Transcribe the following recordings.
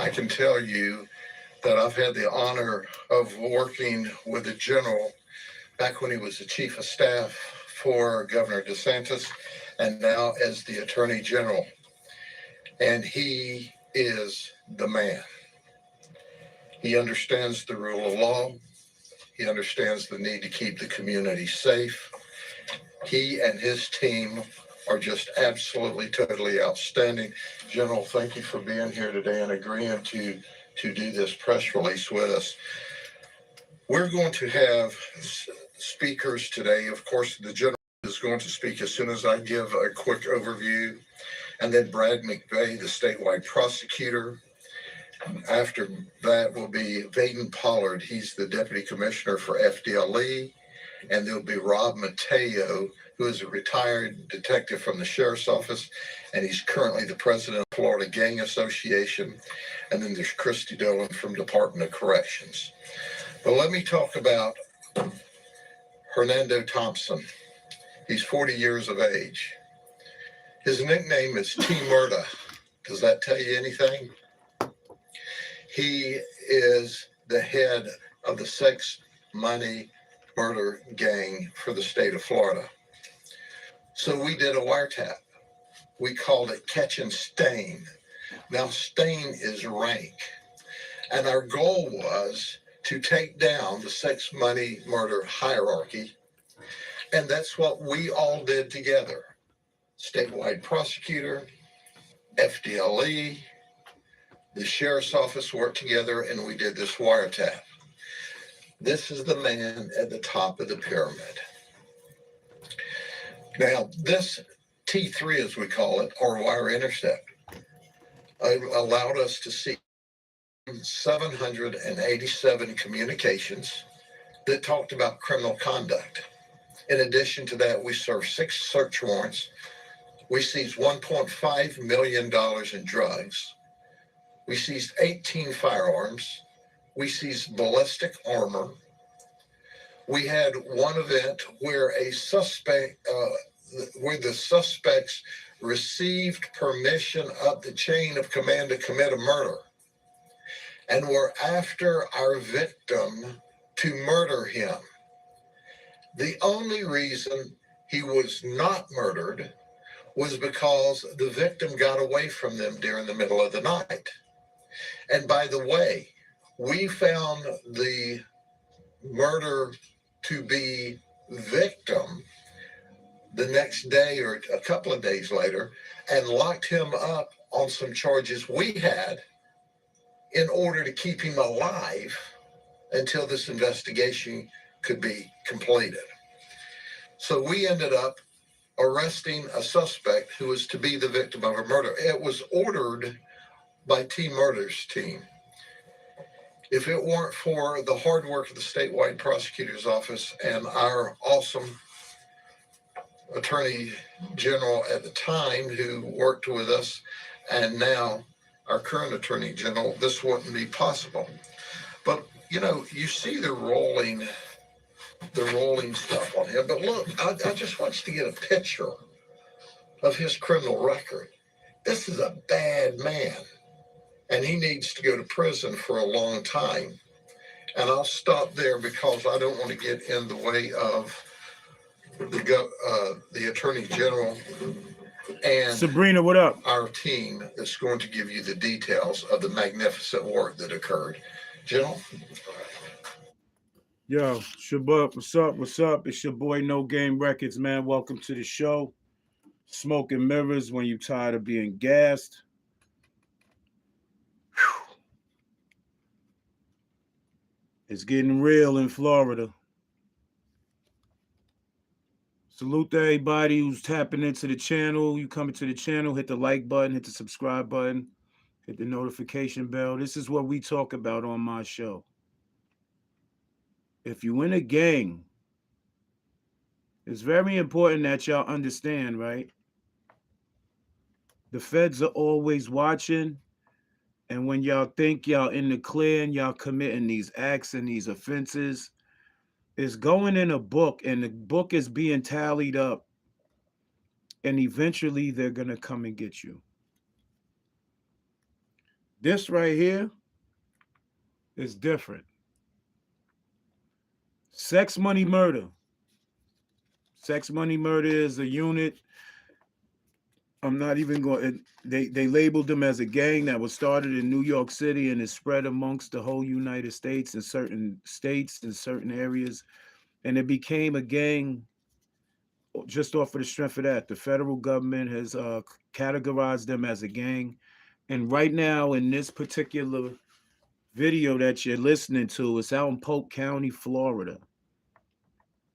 I can tell you that I've had the honor of working with the general back when he was the chief of staff for Governor DeSantis and now as the attorney general. And he is the man. He understands the rule of law. He understands the need to keep the community safe. He and his team are just absolutely, totally outstanding. General, thank you for being here today and agreeing to do this press release with us. We're going to have speakers today. Of course, the general is going to speak as soon as I give a quick overview, and then Brad McVeigh, the statewide prosecutor. After that will be Vaden Pollard. He's the deputy commissioner for FDLE. And there'll be Rob Mateo, who is a retired detective from the sheriff's office, and he's currently the president of Florida Gang Association. And then there's Christy Dolan from Department of Corrections. But let me talk about Hernando Thompson. He's 40 years of age. His nickname is T-Murda. Does that tell you anything? He is the head of the sex, money, murder gang for the state of Florida. So we did a wiretap. We called it Catch and Stain. Now, stain is rank. And our goal was to take down the sex, money, murder hierarchy. And that's what we all did together. Statewide prosecutor, FDLE, the sheriff's office worked together, and we did this wiretap. This is the man at the top of the pyramid. Now, this T3, as we call it, or wire intercept, allowed us to see 787 communications that talked about criminal conduct. In addition to that, we served 6 search warrants. We seized $1.5 million in drugs. We seized 18 firearms. We seized ballistic armor. We had one event where the suspects received permission up the chain of command to commit a murder and were after our victim to murder him. The only reason he was not murdered was because the victim got away from them during the middle of the night. And by the way, we found the murder to be victim the next day or a couple of days later and locked him up on some charges we had in order to keep him alive until this investigation could be completed. So we ended up arresting a suspect who was to be the victim of a murder. It was ordered by T-Murder's team. If it weren't for the hard work of the statewide prosecutor's office and our awesome attorney general at the time who worked with us, and now our current attorney general, this wouldn't be possible. But, you know, you see the rolling stuff on him. But look, I just want you to get a picture of his criminal record. This is a bad man, and he needs to go to prison for a long time. And I'll stop there because I don't want to get in the way of the attorney general and Sabrina, what up? Our team that's going to give you the details of the magnificent work that occurred. General? Yo, Shabbat, what's up? What's up? It's your boy No Game Records, man. Welcome to the show. Smoke and mirrors when you're tired of being gassed. Whew. It's getting real in Florida. Salute to everybody who's tapping into the channel. You coming to the channel, hit the like button, hit the subscribe button, hit the notification bell. This is what we talk about on my show. If you in a gang, it's very important that y'all understand, right? The feds are always watching, and when y'all think y'all in the clear and y'all committing these acts and these offenses, it's going in a book, and the book is being tallied up, and eventually they're going to come and get you. This right here is different. Sex, money, murder. Sex, money, murder is a unit. I'm not even going. They labeled them as a gang that was started in New York City and is spread amongst the whole United States and certain states and certain areas, and it became a gang just off of the strength of that. The federal government has categorized them as a gang, and right now in this particular video that you're listening to, it's out in Polk County, Florida.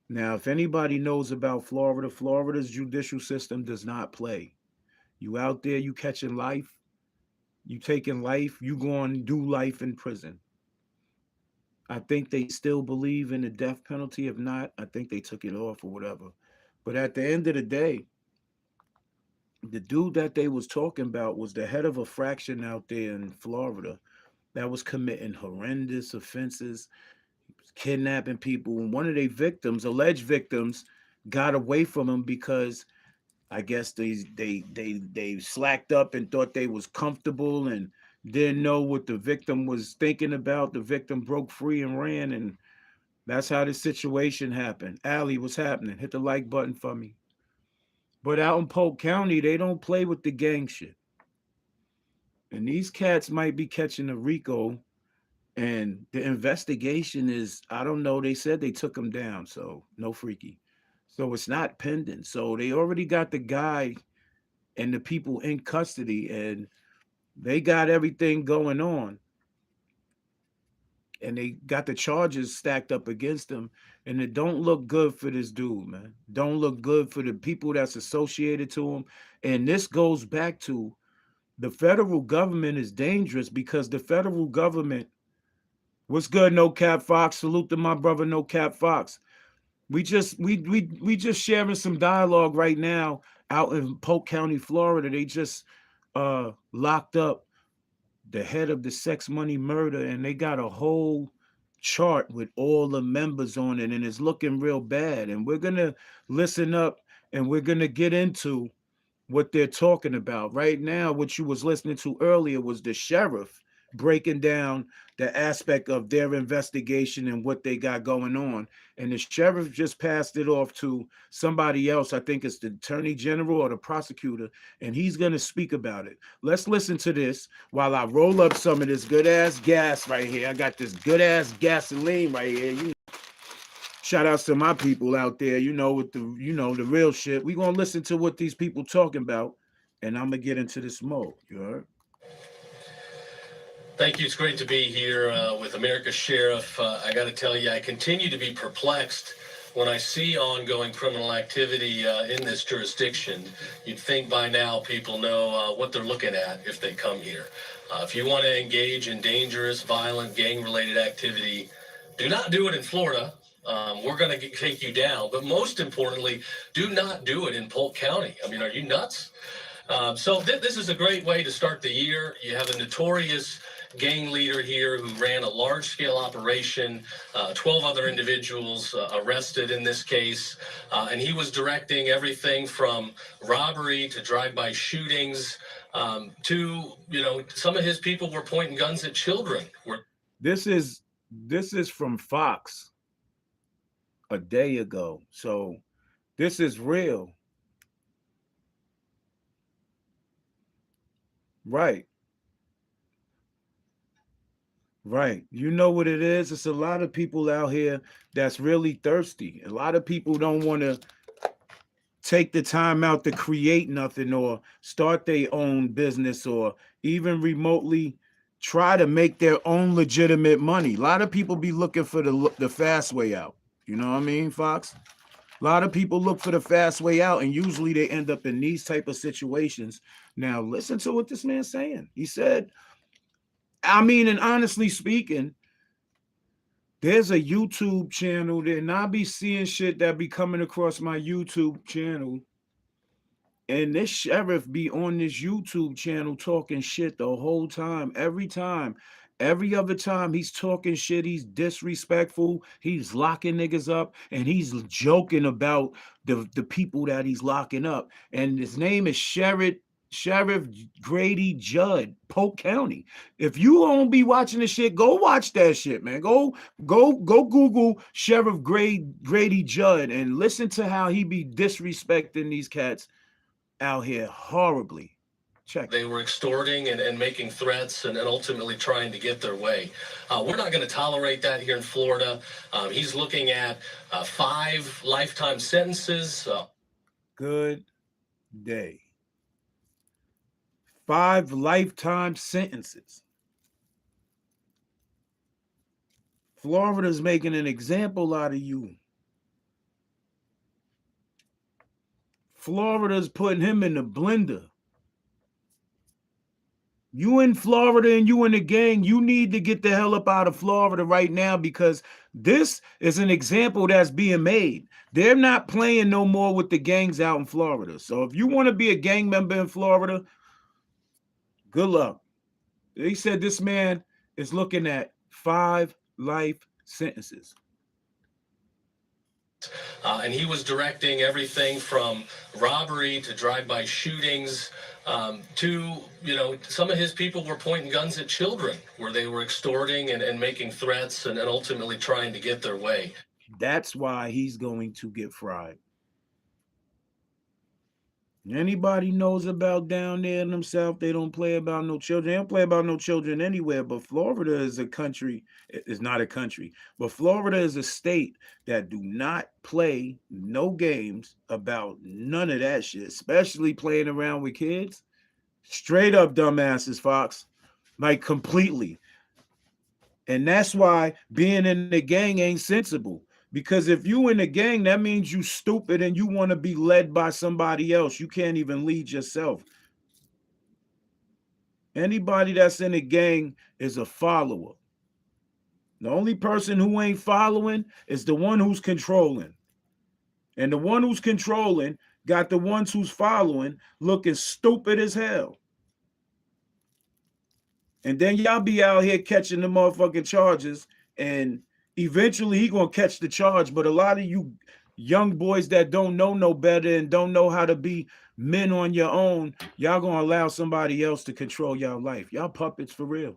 Now, if anybody knows about Florida, Florida's judicial system does not play. You out there, you catching life, you taking life, you going to do life in prison. I think they still believe in the death penalty. If not, I think they took it off or whatever. But at the end of the day, the dude that they was talking about was the head of a fraction out there in Florida that was committing horrendous offenses, kidnapping people. And one of their victims, alleged victims, got away from him because I guess they slacked up and thought they was comfortable and didn't know what the victim was thinking about. The victim broke free and ran, and that's how the situation happened. Allie, what's happening? Hit the like button for me. But out in Polk County, they don't play with the gang shit. And these cats might be catching a Rico, and the investigation is, I don't know, they said they took him down, so no freaky. So it's not pending. So they already got the guy and the people in custody, and they got everything going on. And they got the charges stacked up against him. And it don't look good for this dude, man. Don't look good for the people that's associated to him. And this goes back to the federal government is dangerous because the federal government, what's good, No Cap Fox? Salute to my brother, No Cap Fox. We just sharing some dialogue right now out in Polk County, Florida. They just locked up the head of the sex, money, murder, and they got a whole chart with all the members on it, and it's looking real bad. And we're gonna listen up, and we're gonna get into what they're talking about right now. What you was listening to earlier was the sheriff breaking down the aspect of their investigation and what they got going on, and the sheriff just passed it off to somebody else. I think it's the attorney general or the prosecutor, and he's going to speak about it. Let's listen to this while I roll up some of this good ass gas right here. I got this good ass gasoline right here. Shout outs to my people out there, with the real shit. We gonna listen to what these people talking about, and I'm gonna get into this mode. You heard? Thank you. It's great to be here with America's Sheriff. I got to tell you, I continue to be perplexed when I see ongoing criminal activity in this jurisdiction. You'd think by now people know what they're looking at if they come here. If you want to engage in dangerous, violent, gang-related activity, do not do it in Florida. We're going to take you down. But most importantly, do not do it in Polk County. I mean, are you nuts? So this is a great way to start the year. You have a notorious gang leader here who ran a large-scale operation, 12 other individuals arrested in this case, and he was directing everything from robbery to drive-by shootings to, some of his people were pointing guns at children. This is from Fox a day ago, so this is real. Right. Right. You know what it is? It's a lot of people out here that's really thirsty. A lot of people don't want to take the time out to create nothing or start their own business or even remotely try to make their own legitimate money. A lot of people be looking for the fast way out. You know what I mean, Fox? A lot of people look for the fast way out, and usually they end up in these type of situations. Now, listen to what this man's saying. He said, and honestly speaking, there's a YouTube channel there, and I be seeing shit that be coming across my YouTube channel, and this sheriff be on this YouTube channel talking shit the whole time, every other time he's talking shit, he's disrespectful, he's locking niggas up, and he's joking about the people that he's locking up. And his name is Sherrod Sheriff Grady Judd, Polk County. If you won't be watching this shit, go watch that shit, man. Go Google Sheriff Grady Judd and listen to how he be disrespecting these cats out here horribly. Check. They were extorting and making threats and ultimately trying to get their way. We're not going to tolerate that here in Florida. He's looking at 5 lifetime sentences. Good day. 5 lifetime sentences. Florida's making an example out of you. Florida's putting him in the blender. You in Florida and you in the gang, you need to get the hell up out of Florida right now, because this is an example that's being made. They're not playing no more with the gangs out in Florida. So if you want to be a gang member in Florida, good luck. They said this man is looking at 5 life sentences. And he was directing everything from robbery to drive-by shootings to, some of his people were pointing guns at children where they were extorting and making threats and ultimately trying to get their way. That's why he's going to get fried. Anybody knows about down there in themselves, they don't play about no children. They don't play about no children anywhere, but Florida is a country. It's not a country, but Florida is a state that do not play no games about none of that shit, especially playing around with kids. Straight up dumbasses, Fox. Like completely. And that's why being in the gang ain't sensible. Because if you in a gang, that means you stupid and you want to be led by somebody else. You can't even lead yourself. Anybody that's in a gang is a follower. The only person who ain't following is the one who's controlling. And the one who's controlling got the ones who's following looking stupid as hell. And then y'all be out here catching the motherfucking charges, and eventually he gonna catch the charge. But a lot of you young boys that don't know no better and don't know how to be men on your own, y'all gonna allow somebody else to control y'all life. Y'all puppets for real.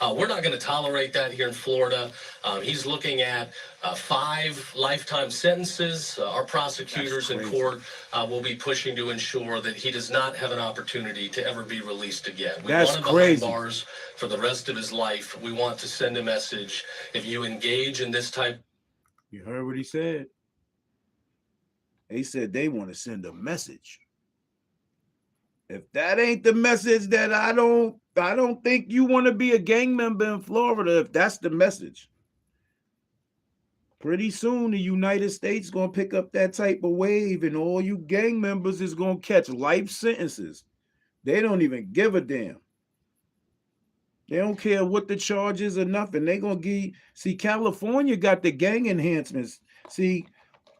We're not going to tolerate that here in Florida. He's looking at 5 lifetime sentences. Our prosecutors in court will be pushing to ensure that he does not have an opportunity to ever be released again. We want him behind bars for the rest of his life. We want to send a message. If you engage in this type. You heard what he said. He said they want to send a message. If that ain't the message, that I don't think you want to be a gang member in Florida. If that's the message, pretty soon the United States gonna pick up that type of wave, and all you gang members is gonna catch life sentences. They don't even give a damn. They don't care what the charge is or nothing. They gonna see, California got the gang enhancements. See,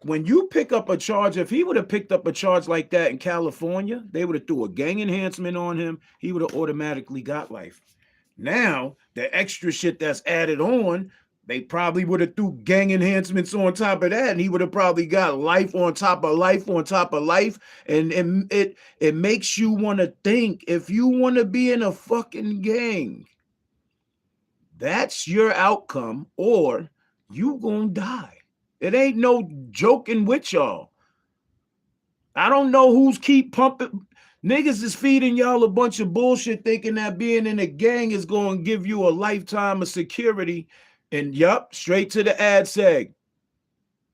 when you pick up a charge, if he would have picked up a charge like that in California, they would have threw a gang enhancement on him. He would have automatically got life. Now, the extra shit that's added on, they probably would have threw gang enhancements on top of that, and he would have probably got life on top of life on top of life. And it makes you want to think, if you want to be in a fucking gang, that's your outcome, or you gonna die. It ain't no joking with y'all. I don't know who's keep pumping. Niggas is feeding y'all a bunch of bullshit thinking that being in a gang is going to give you a lifetime of security. And yup, straight to the ad seg.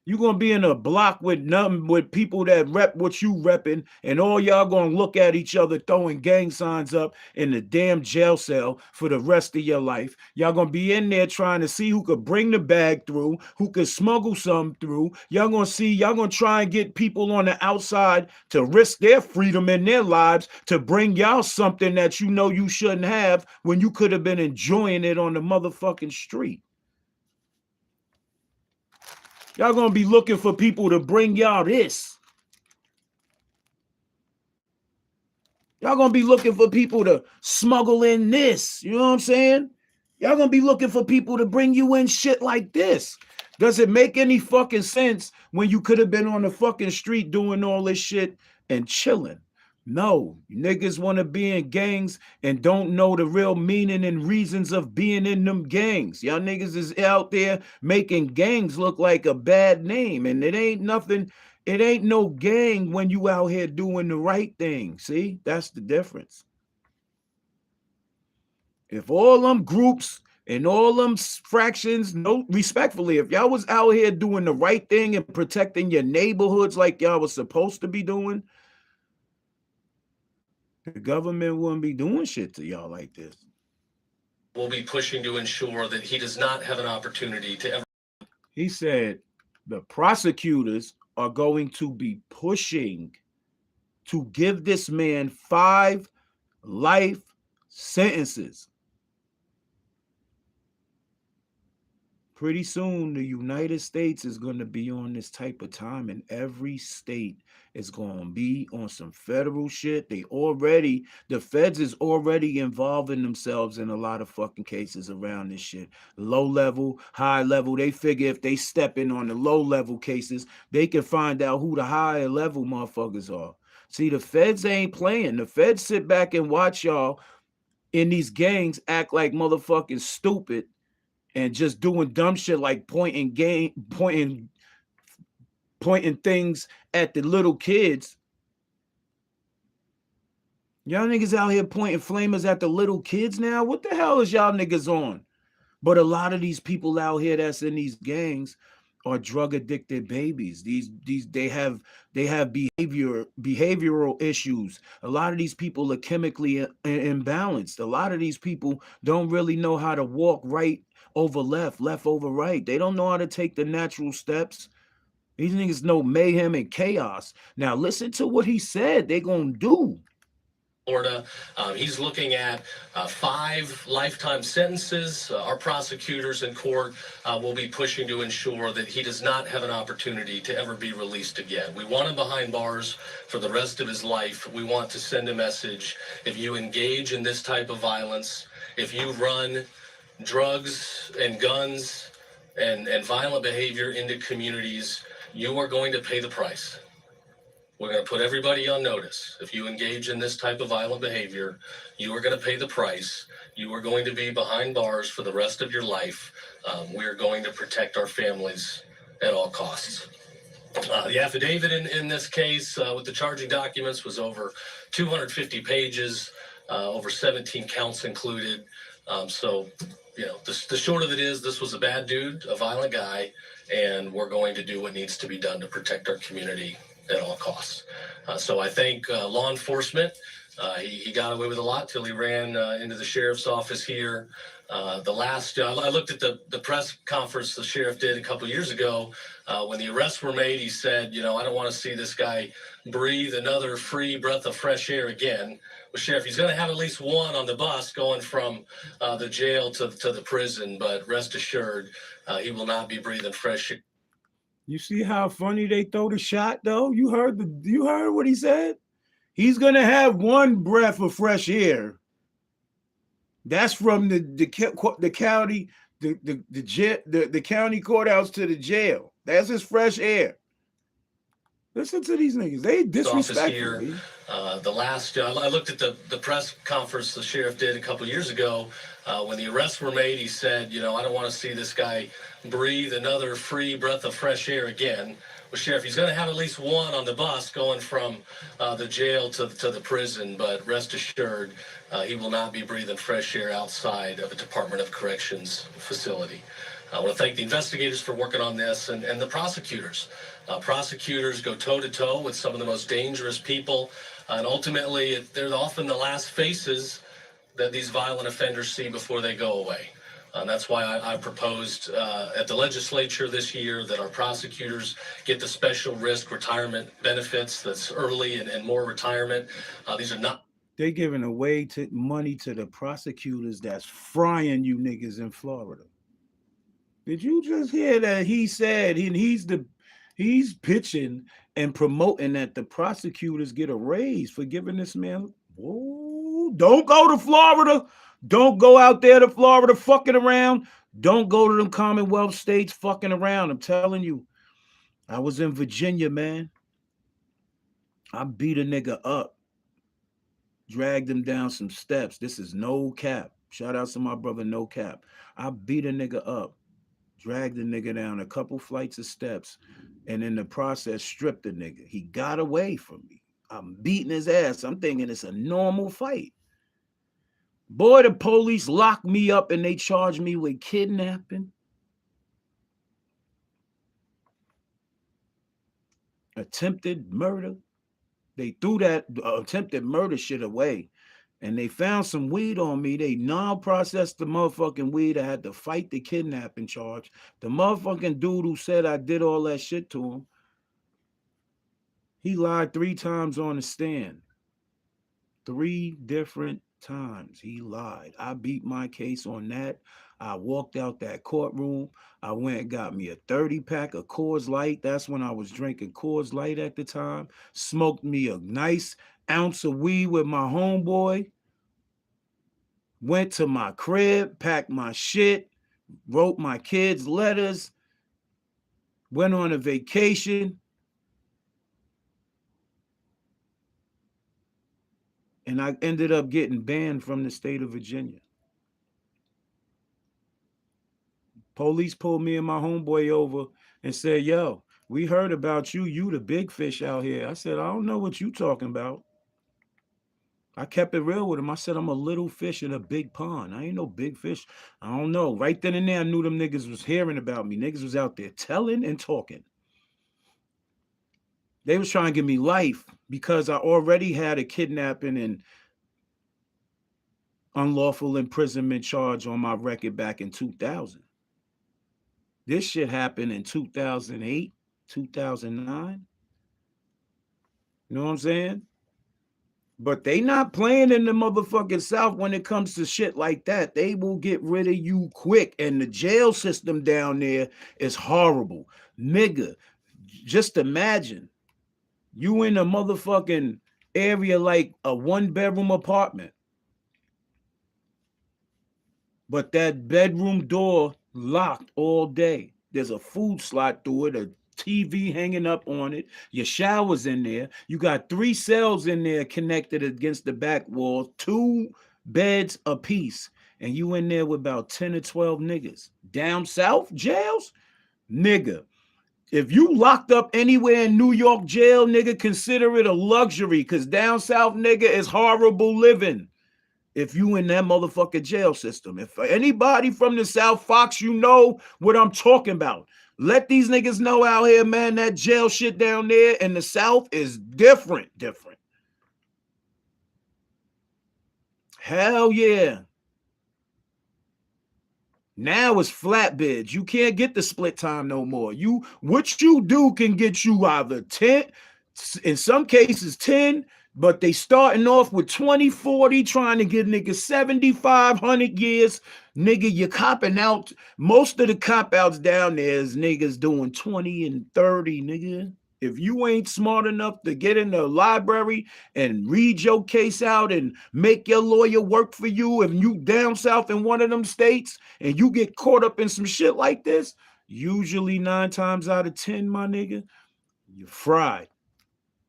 You're going to be in a block with people that rep what you repping, and all y'all going to look at each other throwing gang signs up in the damn jail cell for the rest of your life. Y'all going to be in there trying to see who could bring the bag through, who could smuggle some through. Y'all going to try and get people on the outside to risk their freedom and their lives to bring y'all something that you know you shouldn't have when you could have been enjoying it on the motherfucking street. Y'all gonna be looking for people to bring y'all this. Y'all gonna be looking for people to smuggle in this. You know what I'm saying? Y'all gonna be looking for people to bring you in shit like this. Does it make any fucking sense when you could have been on the fucking street doing all this shit and chilling? No, niggas want to be in gangs and don't know the real meaning and reasons of being in them gangs. Y'all niggas is out there making gangs look like a bad name, and it ain't nothing. It ain't no gang when you out here doing the right thing. See, that's the difference. If all them groups and all them fractions, no, respectfully, if y'all was out here doing the right thing and protecting your neighborhoods like y'all was supposed to be doing, the government wouldn't be doing shit to y'all like this. We'll be pushing to ensure that he does not have an opportunity to ever. He said the prosecutors are going to be pushing to give this man 5 life sentences. Pretty soon, the United States is going to be on this type of time, and every state is going to be on some federal shit. The feds is already involving themselves in a lot of fucking cases around this shit. Low level, high level. They figure if they step in on the low level cases, they can find out who the higher level motherfuckers are. See, the feds ain't playing. The feds sit back and watch y'all in these gangs act like motherfucking stupid and just doing dumb shit like pointing things at the little kids. Y'all niggas out here pointing flamers at the little kids now? What the hell is y'all niggas on? But a lot of these people out here that's in these gangs are drug addicted babies. They have behavioral issues. A lot of these people are chemically imbalanced. A lot of these people don't really know how to walk right over left over right. They don't know how to take the natural steps. These niggas know mayhem and chaos. Now listen to what he said they're gonna do. Florida. He's looking at 5 lifetime sentences. Our prosecutors in court will be pushing to ensure that he does not have an opportunity to ever be released again. We want him behind bars for the rest of his life. We want to send a message. If you engage in this type of violence, if you run drugs and guns and violent behavior into communities, you are going to pay the price. We're going to put everybody on notice. If you engage in this type of violent behavior, you are going to pay the price. You are going to be behind bars for the rest of your life. We're going to protect our families at all costs. The affidavit in this case with the charging documents was over 250 pages, over 17 counts included. So, you know, the short of it is this was a bad dude, a violent guy, and we're going to do what needs to be done to protect our community at all costs. So I thank law enforcement. He got away with a lot till he ran into the sheriff's office here. I looked at the press conference the sheriff did a couple of years ago. When the arrests were made, he said, you know, I don't want to see this guy breathe another free breath of fresh air again. Well, Sheriff, he's going to have at least one on the bus going from the jail to the prison, but rest assured, he will not be breathing fresh air. You see how funny they throw the shot, though? You heard what he said? He's gonna have one breath of fresh air. That's from the county, the county courthouse to the jail. That's his fresh air. Listen to these niggas. They disrespectful. I looked at the press conference the sheriff did a couple of years ago. When the arrests were made, he said, you know, I don't want to see this guy breathe another free breath of fresh air again. Well, Sheriff, he's going to have at least one on the bus going from the jail to the prison, but rest assured, he will not be breathing fresh air outside of a Department of Corrections facility. I want to thank the investigators for working on this and the prosecutors. Prosecutors go toe-to-toe with some of the most dangerous people, and ultimately, they're often the last faces that these violent offenders see before they go away. That's why I proposed at the legislature this year that our prosecutors get the special risk retirement benefits that's early and more retirement. These are not. They're giving away money to the prosecutors that's frying you niggas in Florida. Did you just hear that he said he's pitching and promoting that the prosecutors get a raise for giving this man? Whoa, don't go to Florida. Don't go out there to Florida fucking around. Don't go to them Commonwealth states fucking around. I'm telling you. I was in Virginia, man. I beat a nigga up dragged him down some steps. This is no cap. Shout out to my brother, no cap. I beat a nigga up, dragged the nigga down a couple flights of steps, and in the process stripped the nigga. He got away from me. I'm beating his ass. I'm thinking it's a normal fight. Boy, the police locked me up and they charged me with kidnapping, attempted murder. They threw that attempted murder shit away, and they found some weed on me. They non-processed the motherfucking weed. I had to fight the kidnapping charge. The motherfucking dude who said I did all that shit to him, he lied 3 times on the stand. 3 different times he lied. I beat my case on that. I walked out that courtroom. I went and got me a 30-pack of Coors Light. That's when I was drinking Coors Light at the time. Smoked me a nice ounce of weed with my homeboy. Went to my crib, packed my shit, wrote my kids letters, went on a vacation. And I ended up getting banned from the state of Virginia. Police pulled me and my homeboy over and said, yo, we heard about you. You the big fish out here. I said, I don't know what you talking about. I kept it real with him. I said, I'm a little fish in a big pond. I ain't no big fish. I don't know. Right then and there, I knew them niggas was hearing about me. Niggas was out there telling and talking. They was trying to give me life because I already had a kidnapping and unlawful imprisonment charge on my record back in 2000. This shit happened in 2008, 2009. You know what I'm saying? But they not playing in the motherfucking South when it comes to shit like that. They will get rid of you quick. And the jail system down there is horrible. Nigga, just imagine you in a motherfucking area like a 1-bedroom apartment, but that bedroom door locked all day. There's a food slot through it, a TV hanging up on it. Your shower's in there. You got 3 cells in there connected against the back wall, 2 beds apiece. And you in there with about 10 or 12 niggas. Down south jails? Nigga, if you locked up anywhere in New York jail, nigga, consider it a luxury, because down south, nigga, is horrible living. If you in that motherfucking jail system. If anybody from the South, Fox, you know what I'm talking about. Let these niggas know out here, man, that jail shit down there in the South is different. Hell yeah. Now it's flatbeds. You can't get the split time no more. What you do can get you either 10, in some cases 10, but they starting off with 20, 40, trying to get niggas 7,500 years. Nigga, you're copping out. Most of the cop outs down there is niggas doing 20 and 30, nigga. If you ain't smart enough to get in the library and read your case out and make your lawyer work for you, if you down south in one of them states and you get caught up in some shit like this, usually 9 times out of 10, my nigga, you're fried.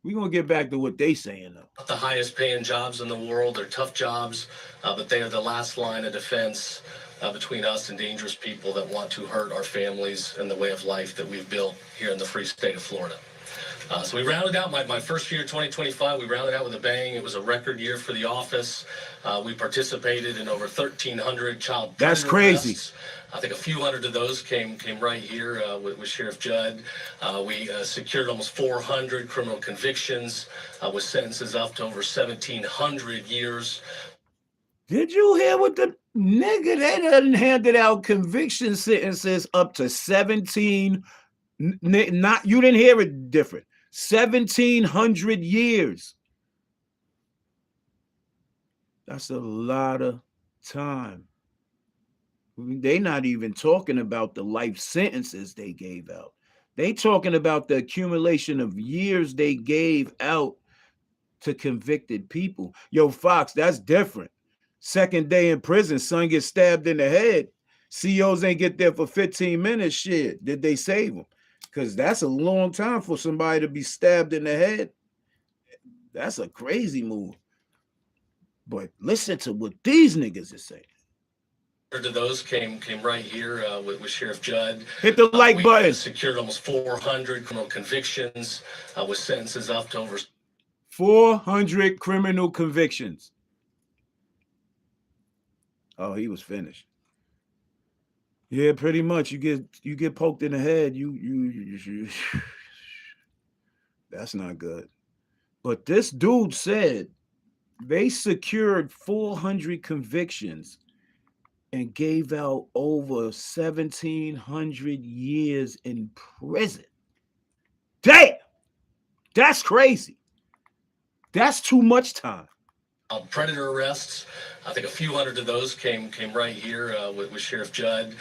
We're going to get back to what they saying, though. The highest paying jobs in the world. They're tough jobs, but they are the last line of defense between us and dangerous people that want to hurt our families and the way of life that we've built here in the free state of Florida. So we rounded out my first year, 2025. We rounded out with a bang. It was a record year for the office. We participated in over 1,300 child That's crazy. arrests. I think a few hundred of those came right here with Sheriff Judd. We secured almost 400 criminal convictions with sentences up to over 1,700 years. Did you hear what the nigga, they done handed out conviction sentences up to 17, not, you didn't hear it different, 1,700 years. That's a lot of time. They not even talking about the life sentences they gave out. They talking about the accumulation of years they gave out to convicted people. Yo, Fox, that's different. Second day in prison, son gets stabbed in the head. COs ain't get there for 15 minutes. Shit, did they save him? Because that's a long time for somebody to be stabbed in the head. That's a crazy move. But listen to what these niggas is saying. To those came right here with Sheriff Judd. Hit the like we button. Secured almost 400 criminal convictions with sentences up to over 400 criminal convictions. Oh, he was finished. Yeah, pretty much. You get poked in the head. You that's not good. But this dude said they secured 400 convictions and gave out over 1,700 years in prison. Damn! That's crazy. That's too much time. Predator arrests. I think a few hundred of those came right here with Sheriff Judd.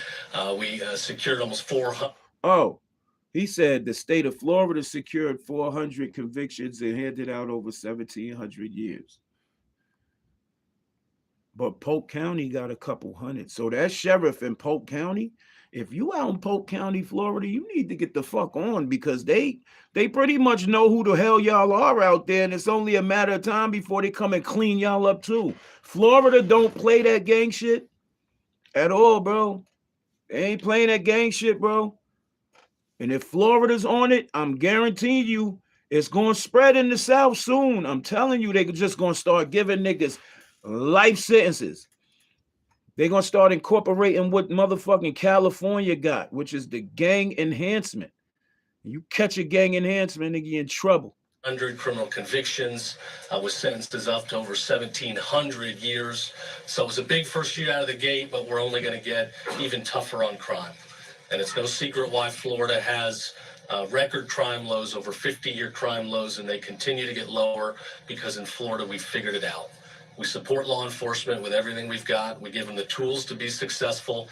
We secured almost 400. Oh, he said the state of Florida secured 400 convictions and handed out over 1,700 years. But Polk County got a couple hundred. So that sheriff in Polk County, if you out in Polk County, Florida, you need to get the fuck on, because they pretty much know who the hell y'all are out there, and it's only a matter of time before they come and clean y'all up too. Florida don't play that gang shit at all, bro. They ain't playing that gang shit, bro. And if Florida's on it, I'm guaranteeing you it's going to spread in the South soon. I'm telling you, they're just going to start giving niggas life sentences. They're going to start incorporating what motherfucking California got, which is the gang enhancement. You catch a gang enhancement, nigga, you in trouble. 100 criminal convictions with sentences up to over 1,700 years. So it was a big first year out of the gate, but we're only going to get even tougher on crime. And it's no secret why Florida has record crime lows, over 50-year crime lows, and they continue to get lower because in Florida we figured it out. We support law enforcement with everything we've got. We give them the tools to be successful.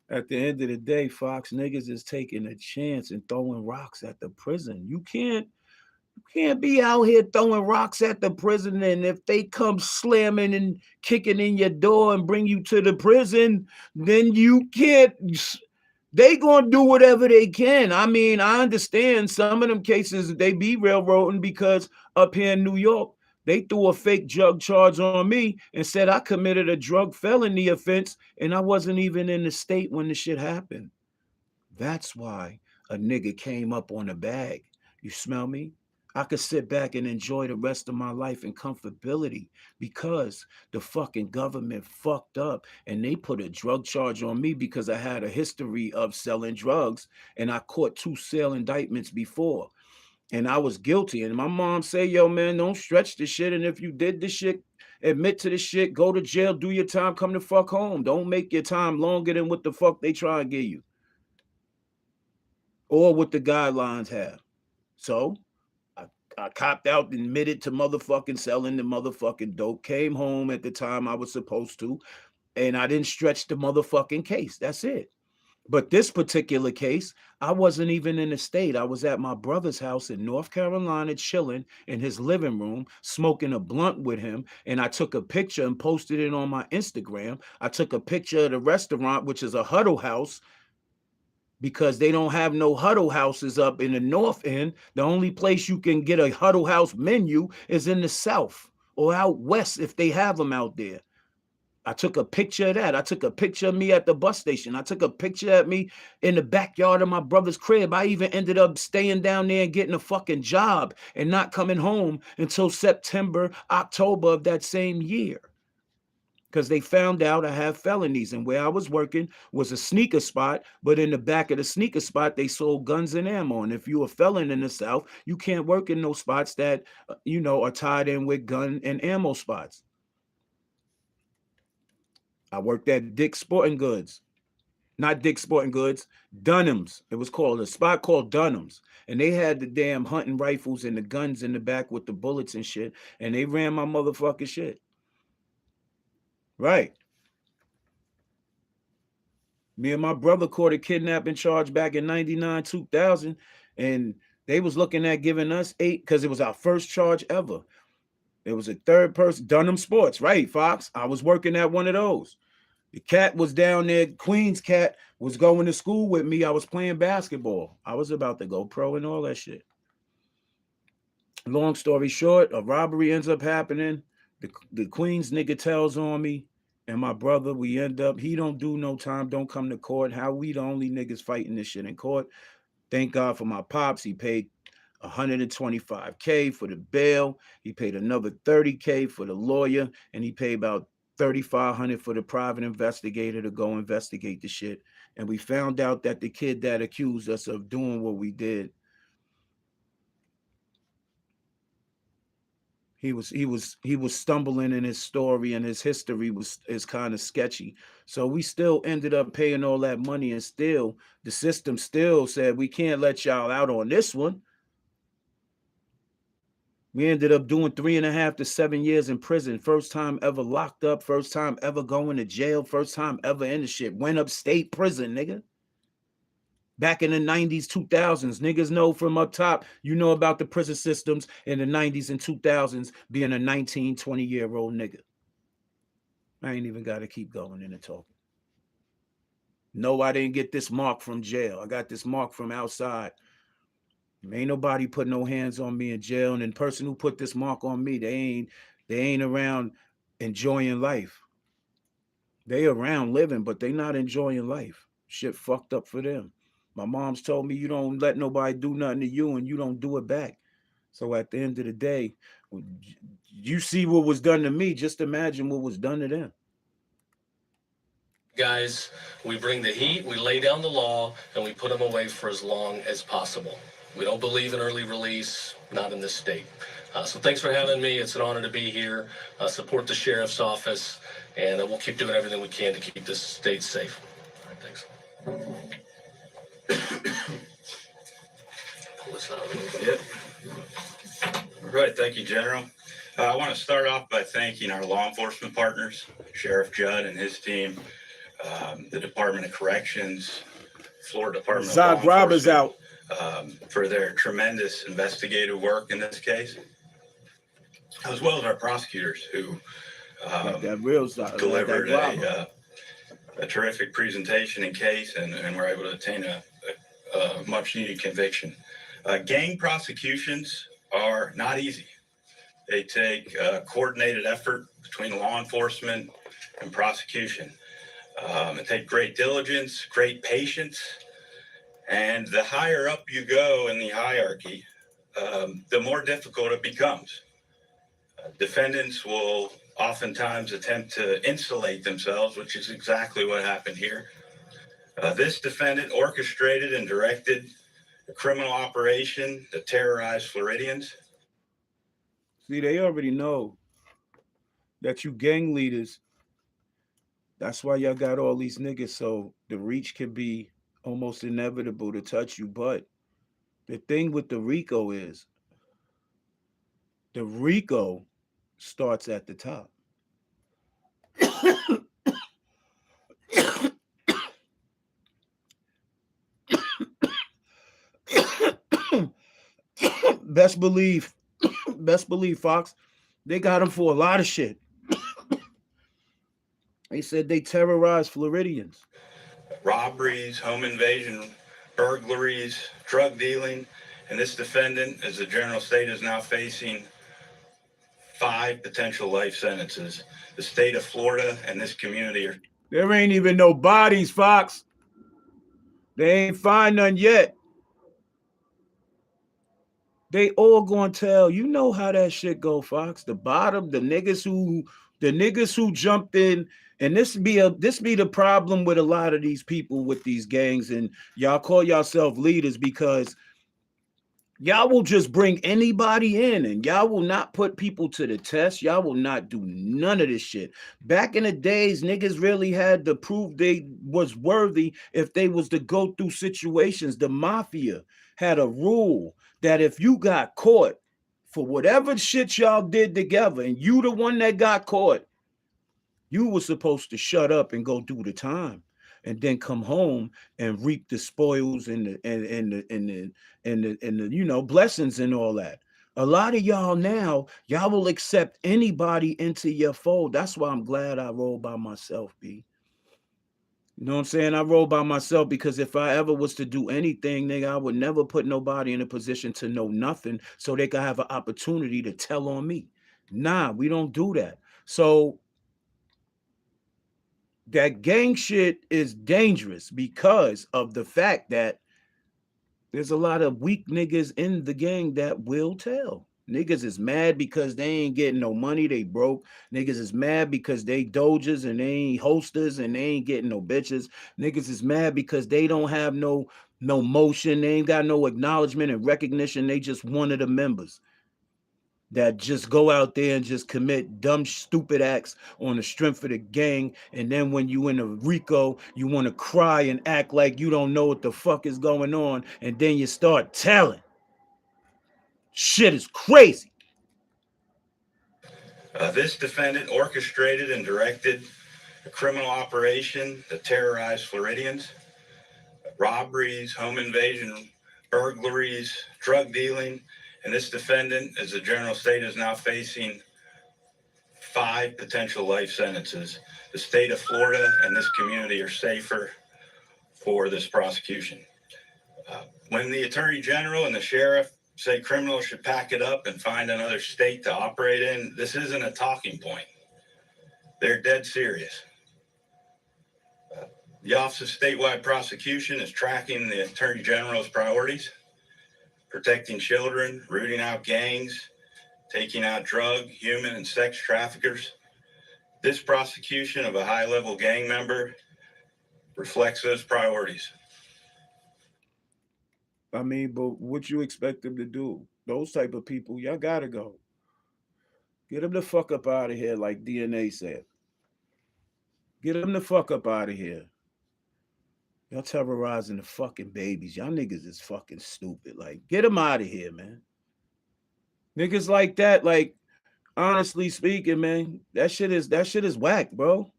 At the end of the day, Fox, niggas is taking a chance and throwing rocks at the prison. You can't be out here throwing rocks at the prison, and if they come slamming and kicking in your door and bring you to the prison, then you can't. They gonna do whatever they can. I mean, I understand some of them cases they be railroading, because up here in New York, they threw a fake drug charge on me and said I committed a drug felony offense and I wasn't even in the state when the shit happened. That's why a nigga came up on a bag. You smell me? I could sit back and enjoy the rest of my life in comfortability because the fucking government fucked up and they put a drug charge on me because I had a history of selling drugs, and I caught 2 sale indictments before. And I was guilty. And my mom say, yo, man, don't stretch the shit. And if you did the shit, admit to the shit, go to jail, do your time, come the fuck home. Don't make your time longer than what the fuck they try and give you, or what the guidelines have. So I copped out, admitted to motherfucking selling the motherfucking dope, came home at the time I was supposed to, and I didn't stretch the motherfucking case. That's it. But this particular case, I wasn't even in the state. I was at my brother's house in North Carolina, chilling in his living room, smoking a blunt with him. And I took a picture and posted it on my Instagram. I took a picture of the restaurant, which is a huddle house, because they don't have no huddle houses up in the North End. The only place you can get a huddle house menu is in the South or out West, if they have them out there. I took a picture of that. I took a picture of me at the bus station. I took a picture of me in the backyard of my brother's crib. I even ended up staying down there and getting a fucking job and not coming home until September, October of that same year, because they found out I have felonies. And where I was working was a sneaker spot, but in the back of the sneaker spot, they sold guns and ammo. And if you're a felon in the South, you can't work in those spots that, are tied in with gun and ammo spots. I worked at Dick's Sporting Goods. Not Dick's Sporting Goods, Dunham's. It was called a spot called Dunham's. And they had the damn hunting rifles and the guns in the back with the bullets and shit. And they ran my motherfucking shit. Right. Me and my brother caught a kidnapping charge back in 99, 2000. And they was looking at giving us 8 because it was our first charge ever. It was a third person, Dunham Sports, right, Fox? I was working at one of those. The cat was down there. Queen's cat was going to school with me. I was playing basketball. I was about to go pro and all that shit. Long story short, a robbery ends up happening. The Queens nigga tells on me, and my brother, we end up, he don't do no time, don't come to court. How we the only niggas fighting this shit in court? Thank God for my pops. He paid $125K for the bail. He paid another $30K for the lawyer, and he paid about $3,500 for the private investigator to go investigate the shit. And we found out that the kid that accused us of doing what we did, he was stumbling in his story, and his history is kind of sketchy. So we still ended up paying all that money, and still the system still said we can't let y'all out on this one. We ended up doing 3.5 to 7 years in prison. First time ever locked up. First time ever going to jail. First time ever in the shit. Went upstate prison, nigga. Back in the 90s, 2000s. Niggas know from up top, you know about the prison systems in the 90s and 2000s being a 19, 20-year-old nigga. I ain't even got to keep going in and talking. No, I didn't get this mark from jail. I got this mark from outside. Ain't nobody put no hands on me in jail, and the person who put this mark on me, they ain't around enjoying life. They around living, but they not enjoying life. Shit fucked up for them. My mom's told me you don't let nobody do nothing to you, and you don't do it back. So at the end of the day, you see what was done to me. Just imagine what was done to them. Guys, we bring the heat, we lay down the law, and we put them away for as long as possible. We don't believe in early release, not in this state. So thanks for having me. It's an honor to be here. Support the sheriff's office, and we'll keep doing everything we can to keep this state safe. All right, thanks. Pull this out a little bit. Yep. All right, thank you, General. I want to start off by thanking our law enforcement partners, Sheriff Judd and his team, the Department of Corrections, Florida Department of Law Roberts Enforcement, for their tremendous investigative work in this case, as well as our prosecutors who delivered a terrific presentation and case, and were able to attain a much needed conviction. Gang prosecutions are not easy. They take coordinated effort between law enforcement and prosecution. It takes great diligence, great patience, and the higher up you go in the hierarchy, the more difficult it becomes. Defendants will oftentimes attempt to insulate themselves, which is exactly what happened here. This defendant orchestrated and directed a criminal operation that terrorized Floridians. See, they already know that you gang leaders, that's why y'all got all these niggas, so the reach can be almost inevitable to touch you. But the thing with the Rico is, the Rico starts at the top. Best believe, Fox, they got him for a lot of shit. They said they terrorized Floridians. Robberies, home invasion, burglaries, drug dealing, and this defendant, as the general state, is now facing 5 potential life sentences. The state of Florida and this community are... There ain't even no bodies, Fox. They ain't find none yet. They all gonna tell, you know how that shit go, Fox. The bottom, the niggas who jumped in, and this be the problem with a lot of these people with these gangs, and y'all call yourself leaders because y'all will just bring anybody in, and y'all will not put people to the test. Y'all will not do none of this shit. Back in the days, niggas really had to prove they was worthy if they was to go through situations. The mafia had a rule that if you got caught for whatever shit y'all did together, and you the one that got caught, you were supposed to shut up and go do the time, and then come home and reap the spoils and the you know, blessings and all that. A lot of y'all now, y'all will accept anybody into your fold. That's why I'm glad I roll by myself, B. You know what I'm saying? I roll by myself because if I ever was to do anything, nigga, I would never put nobody in a position to know nothing so they could have an opportunity to tell on me. Nah, we don't do that. So that gang shit is dangerous because of the fact that there's a lot of weak niggas in the gang that will tell. Niggas is mad because they ain't getting no money, they broke. Niggas is mad because they doges and they ain't hosters and they ain't getting no bitches. Niggas is mad because they don't have no motion, they ain't got no acknowledgement and recognition. They just one of the members that just go out there and just commit dumb, stupid acts on the strength of the gang. And then when you in a Rico, you want to cry and act like you don't know what the fuck is going on. And then you start telling. Shit is crazy. This defendant orchestrated and directed a criminal operation that terrorized Floridians, robberies, home invasion, burglaries, drug dealing, and this defendant, as the general state, is now facing 5 potential life sentences. The state of Florida and this community are safer for this prosecution. When the attorney general and the sheriff say criminals should pack it up and find another state to operate in, this isn't a talking point. They're dead serious. The Office of Statewide Prosecution is tracking the attorney general's priorities: protecting children, rooting out gangs, taking out drug, human, and sex traffickers. This prosecution of a high-level gang member reflects those priorities. I mean, but what you expect them to do? Those type of people, y'all gotta go. Get them the fuck up out of here, like DNA said. Get them the fuck up out of here. Y'all terrorizing the fucking babies. Y'all niggas is fucking stupid. Like, get them out of here, man. Niggas like that, like, honestly speaking, man, that shit is whack, bro.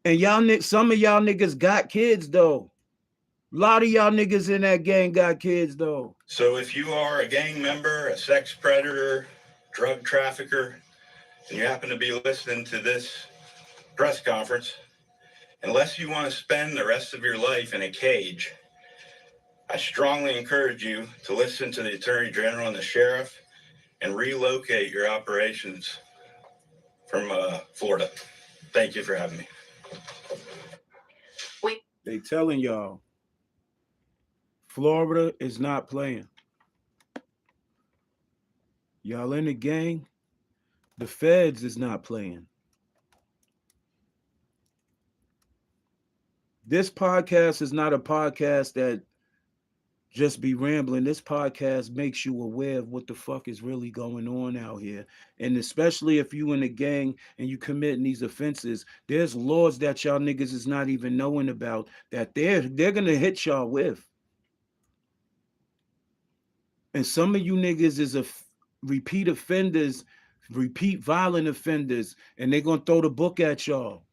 And some of y'all niggas got kids though. A lot of y'all niggas in that gang got kids though. So if you are a gang member, a sex predator, drug trafficker, and you happen to be listening to this press conference, unless you want to spend the rest of your life in a cage, I strongly encourage you to listen to the Attorney General and the Sheriff and relocate your operations from Florida. Thank you for having me. They telling y'all, Florida is not playing. Y'all in the gang, the feds is not playing. This podcast is not a podcast that just be rambling. This podcast makes you aware of what the fuck is really going on out here. And especially if you in a gang and you committing these offenses, there's laws that y'all niggas is not even knowing about that they're gonna hit y'all with. And some of you niggas is repeat offenders, repeat violent offenders, and they're gonna throw the book at y'all.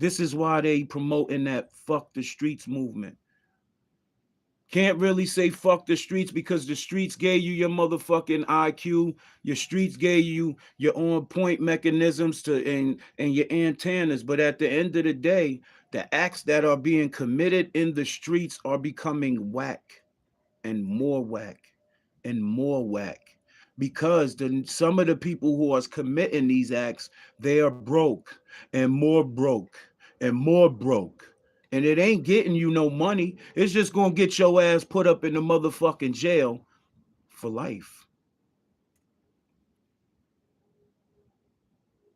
This is why they promoting that fuck the streets movement. Can't really say fuck the streets because the streets gave you your motherfucking IQ. Your streets gave you your on point mechanisms and your antennas. But at the end of the day, the acts that are being committed in the streets are becoming whack and more whack and more whack. Because some of the people who are committing these acts, they are broke and more broke and more broke. And it ain't getting you no money. It's just gonna get your ass put up in the motherfucking jail for life.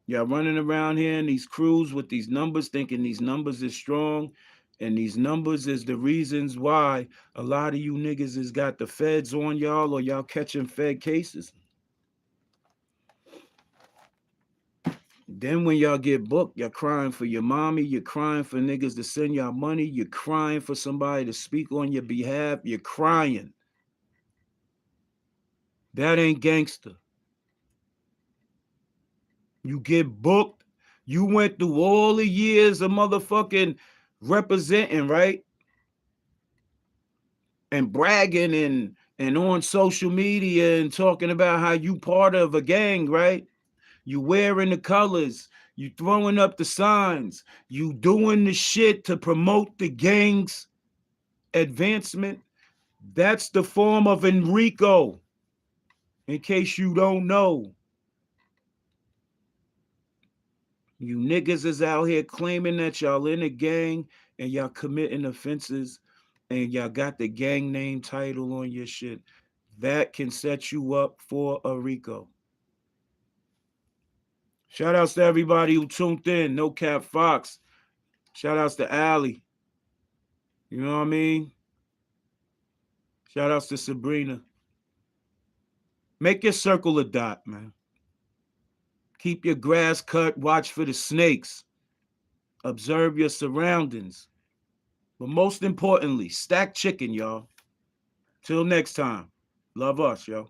Y'all running around here in these crews with these numbers, thinking these numbers is strong. And these numbers is the reasons why a lot of you niggas has got the feds on y'all or y'all catching fed cases. Then when y'all get booked, you're crying for your mommy, you're crying for niggas to send y'all money, you're crying for somebody to speak on your behalf, you're crying. That ain't gangster. You get booked, you went through all the years of motherfucking representing, right? And bragging and on social media and talking about how you part of a gang, right? You wearing the colors, you throwing up the signs, you doing the shit to promote the gang's advancement. That's the form of Enrico. In case you don't know, you niggas is out here claiming that y'all in a gang and y'all committing offenses and y'all got the gang name title on your shit. That can set you up for a RICO. Shout outs to everybody who tuned in. No Cap Fox. Shout outs to Allie. You know what I mean? Shout outs to Sabrina. Make your circle a dot, man. Keep your grass cut. Watch for the snakes. Observe your surroundings. But most importantly, stack chicken, y'all. Till next time. Love us, yo.